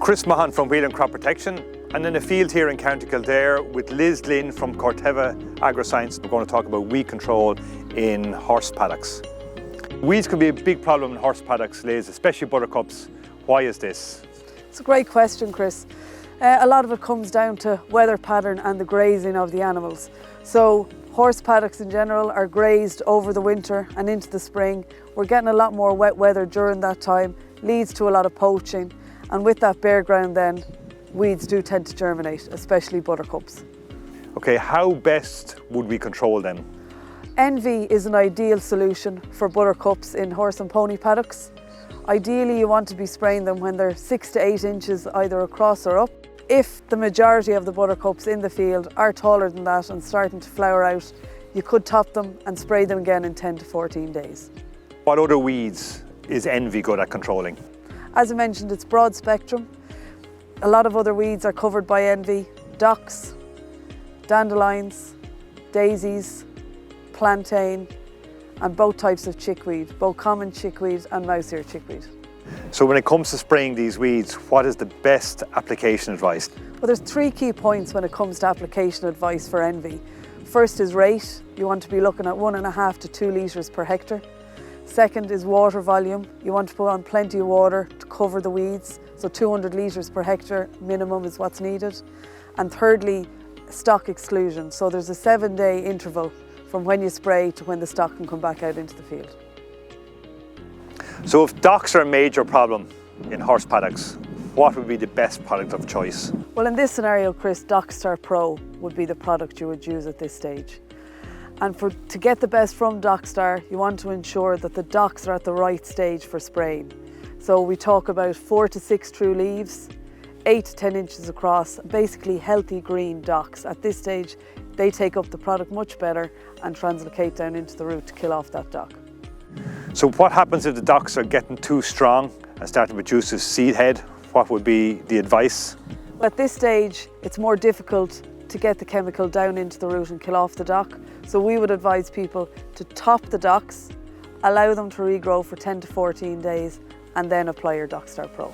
Chris Maughan from Whelehan Crop Protection, and in a field here in County Kildare with Liz Glynn from Corteva Agriscience. We're going to talk about weed control in horse paddocks. Weeds can be a big problem in horse paddocks, Liz, especially buttercups. Why is this? It's a great question, Chris. A lot of it comes down to weather pattern and the grazing of the animals. So horse paddocks in general are grazed over the winter and into the spring. We're getting a lot more wet weather during that time, leads to a lot of poaching. And with that bare ground then, weeds do tend to germinate, especially buttercups. Okay, how best would we control them? Envy is an ideal solution for buttercups in horse and pony paddocks. Ideally you want to be spraying them when they're 6 to 8 inches either across or up. If the majority of the buttercups in the field are taller than that and starting to flower out, you could top them and spray them again in 10 to 14 days. What other weeds is Envy good at controlling? As I mentioned, it's broad spectrum. A lot of other weeds are covered by Envy: docks, dandelions, daisies, plantain, and both types of chickweed, both common chickweed and mouse-ear chickweed. So when it comes to spraying these weeds, what is the best application advice? Well, there's 3 key points when it comes to application advice for Envy. First is rate. You want to be looking at 1.5 to 2 litres per hectare. Second is water volume. You want to put on plenty of water to cover the weeds. So 200 litres per hectare minimum is what's needed. And thirdly, stock exclusion. So there's a 7-day interval from when you spray to when the stock can come back out into the field. So if docks are a major problem in horse paddocks, what would be the best product of choice? Well, in this scenario, Chris, Dockstar Pro would be the product you would use at this stage. And to get the best from Dockstar, you want to ensure that the docks are at the right stage for spraying. So we talk about 4 to 6 true leaves, 8 to 10 inches across, basically healthy green docks. At this stage, they take up the product much better and translocate down into the root to kill off that dock. So what happens if the docks are getting too strong and start to produce a seed head? What would be the advice? At this stage, it's more difficult to get the chemical down into the root and kill off the dock. So we would advise people to top the docks, allow them to regrow for 10 to 14 days, and then apply your Dockstar Pro.